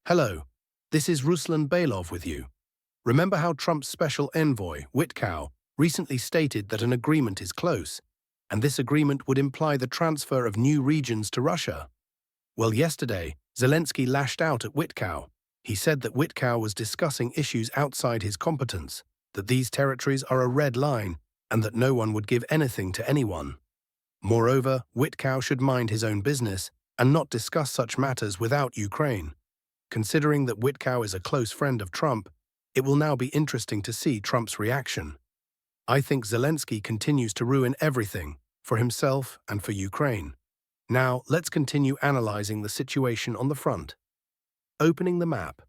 Hello, this is Ruslan Belov with you. Remember how Trump's special envoy, Witkow, recently stated that an agreement is close, and this agreement would imply the transfer of new regions to Russia? Well, yesterday, Zelensky lashed out at Witkow. He said that Witkow was discussing issues outside his competence, that these territories are a red line, and that no one would give anything to anyone. Moreover, Witkow should mind his own business and not discuss such matters without Ukraine. Considering that Witkow is a close friend of Trump, it will now be interesting to see Trump's reaction. I think Zelensky continues to ruin everything, for himself and for Ukraine. Now, let's continue analyzing the situation on the front. Opening the map.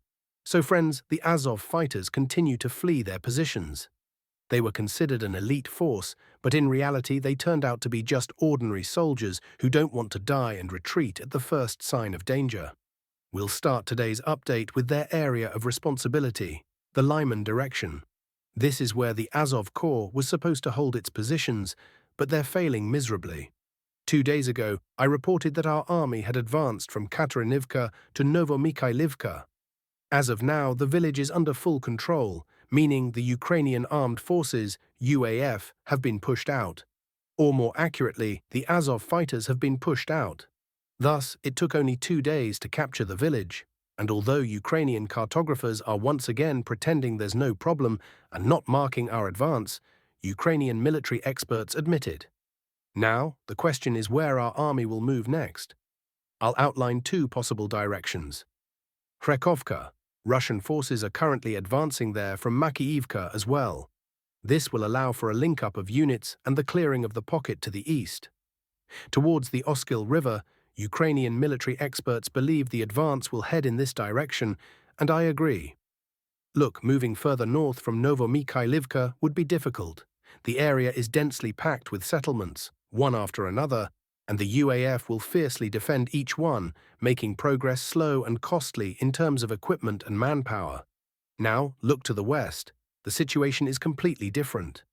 So friends, the Azov fighters continue to flee their positions. They were considered an elite force, but in reality they turned out to be just ordinary soldiers who don't want to die and retreat at the first sign of danger. We'll start today's update with their area of responsibility, the Lyman direction. This is where the Azov Corps was supposed to hold its positions, but they're failing miserably. 2 days ago, I reported that our army had advanced from Katarinivka to Novomikhailivka. As of now, the village is under full control, meaning the Ukrainian Armed Forces, UAF, have been pushed out. Or more accurately, the Azov fighters have been pushed out. Thus, it took only 2 days to capture the village, and although Ukrainian cartographers are once again pretending there's no problem and not marking our advance, Ukrainian military experts admit it. Now, the question is where our army will move next. I'll outline 2 possible directions. Kharkovka. Russian forces are currently advancing there from Makiivka as well. This will allow for a link-up of units and the clearing of the pocket to the east. Towards the Oskil River, Ukrainian military experts believe the advance will head in this direction, and I agree. Look, moving further north from Novomikhailivka would be difficult. The area is densely packed with settlements, one after another, and the UAF will fiercely defend each one, making progress slow and costly in terms of equipment and manpower. Now, look to the west. The situation is completely different.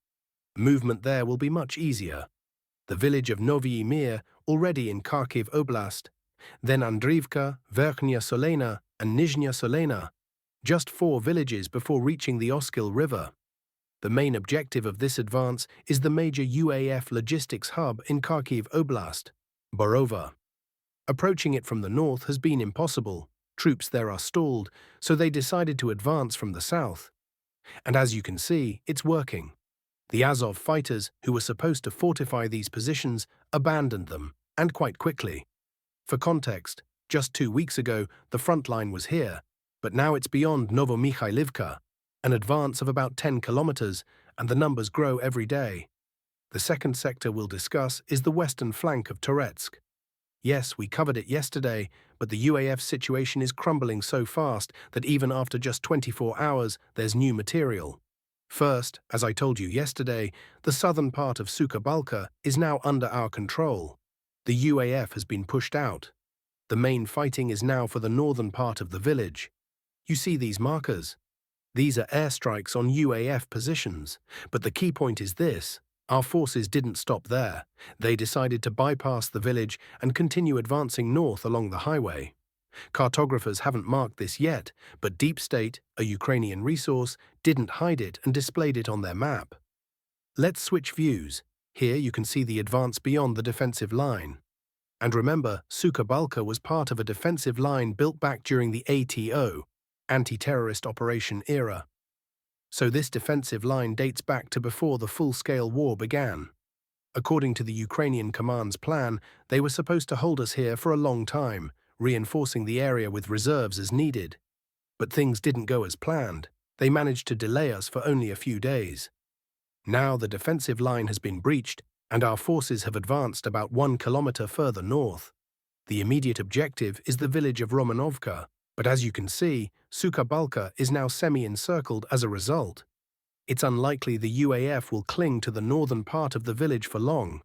Movement there will be much easier. The village of Novyi Mir, already in Kharkiv Oblast, then Andriivka, Verkhnya Solena, and Nizhnya Solena, just 4 villages before reaching the Oskil River. The main objective of this advance is the major UAF logistics hub in Kharkiv Oblast, Borova. Approaching it from the north has been impossible. Troops there are stalled, so they decided to advance from the south. And as you can see, it's working. The Azov fighters, who were supposed to fortify these positions, abandoned them, and quite quickly. For context, just 2 weeks ago, the front line was here, but now it's beyond Novomikhailivka, an advance of about 10 kilometers, and the numbers grow every day. The second sector we'll discuss is the western flank of Toretsk. Yes, we covered it yesterday, but the UAF situation is crumbling so fast that even after just 24 hours, there's new material. First, as I told you yesterday, the southern part of Suka is now under our control. The UAF has been pushed out. The main fighting is now for the northern part of the village. You see these markers? These are airstrikes on UAF positions, but the key point is this: our forces didn't stop there. They decided to bypass the village and continue advancing north along the highway. Cartographers haven't marked this yet, but Deep State, a Ukrainian resource, didn't hide it and displayed it on their map. Let's switch views. Here you can see the advance beyond the defensive line. And remember, Suka was part of a defensive line built back during the ATO, anti-terrorist operation era. So this defensive line dates back to before the full-scale war began. According to the Ukrainian command's plan, they were supposed to hold us here for a long time, reinforcing the area with reserves as needed. But things didn't go as planned. They managed to delay us for only a few days. Now the defensive line has been breached, and our forces have advanced about 1 kilometer further north. The immediate objective is the village of Romanovka, but as you can see, Suka is now semi-encircled as a result. It's unlikely the UAF will cling to the northern part of the village for long.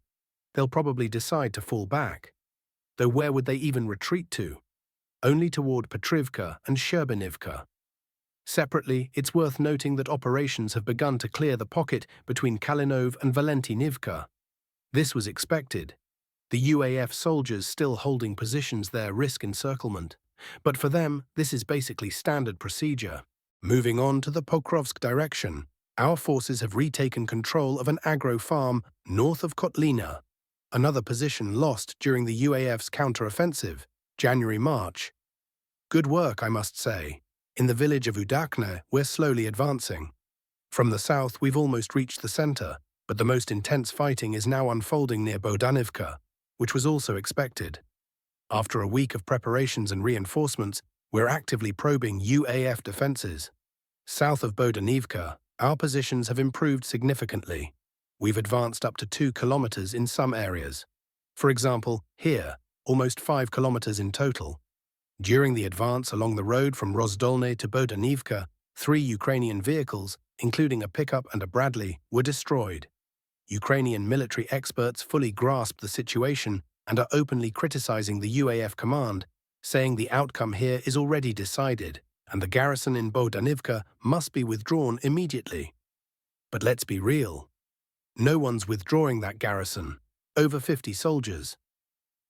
They'll probably decide to fall back. Though where would they even retreat to? Only toward Petrivka and Sherbinivka. Separately, it's worth noting that operations have begun to clear the pocket between Kalinov and Valentinivka. This was expected. The UAF soldiers still holding positions there risk encirclement. But for them, this is basically standard procedure. Moving on to the Pokrovsk direction, our forces have retaken control of an agro farm north of Kotlina, another position lost during the UAF's counter-offensive, January-March. Good work, I must say. In the village of Udakne, we're slowly advancing. From the south, we've almost reached the center, but the most intense fighting is now unfolding near Bohdanivka, which was also expected. After a week of preparations and reinforcements, we're actively probing UAF defenses. South of Bohdanivka, our positions have improved significantly. We've advanced up to 2 kilometers in some areas. For example, here, almost 5 kilometers in total. During the advance along the road from Rozdolne to Bohdanivka, 3 Ukrainian vehicles, including a pickup and a Bradley, were destroyed. Ukrainian military experts fully grasp the situation and are openly criticizing the UAF command, saying the outcome here is already decided and the garrison in Bohdanivka must be withdrawn immediately. But let's be real. No one's withdrawing that garrison, over 50 soldiers.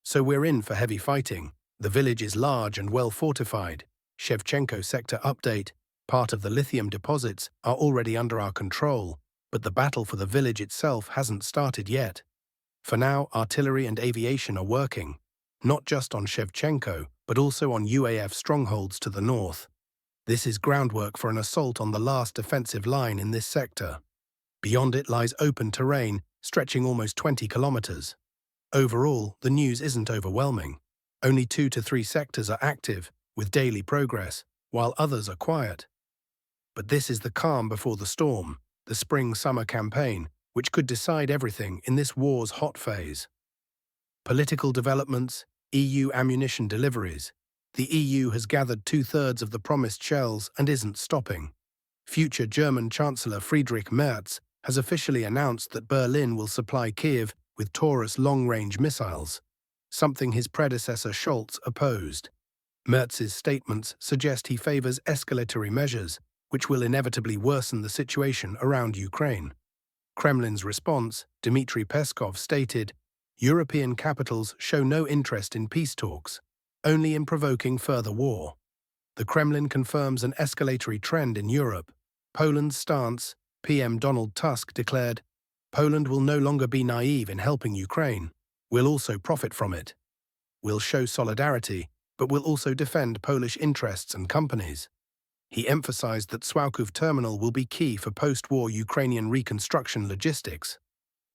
So we're in for heavy fighting. The village is large and well fortified. Shevchenko sector update. Part of the lithium deposits are already under our control, but the battle for the village itself hasn't started yet. For now, artillery and aviation are working, not just on Shevchenko, but also on UAF strongholds to the north. This is groundwork for an assault on the last defensive line in this sector. Beyond it lies open terrain, stretching almost 20 kilometers. Overall, the news isn't overwhelming. Only 2 to 3 sectors are active, with daily progress, while others are quiet. But this is the calm before the storm, the spring-summer campaign, which could decide everything in this war's hot phase. Political developments, EU ammunition deliveries. The EU has gathered 2/3 of the promised shells and isn't stopping. Future German Chancellor Friedrich Merz has officially announced that Berlin will supply Kiev with Taurus long-range missiles, something his predecessor Scholz opposed. Merz's statements suggest he favors escalatory measures, which will inevitably worsen the situation around Ukraine. Kremlin's response, Dmitry Peskov stated, European capitals show no interest in peace talks, only in provoking further war. The Kremlin confirms an escalatory trend in Europe. Poland's stance, PM Donald Tusk declared, Poland will no longer be naive in helping Ukraine. We'll also profit from it. We'll show solidarity, but we'll also defend Polish interests and companies. He emphasized that Sławków terminal will be key for post-war Ukrainian reconstruction logistics.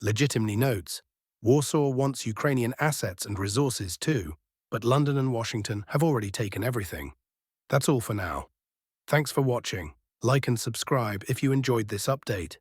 Legitimately notes, Warsaw wants Ukrainian assets and resources too, but London and Washington have already taken everything. That's all for now. Thanks for watching. Like and subscribe if you enjoyed this update.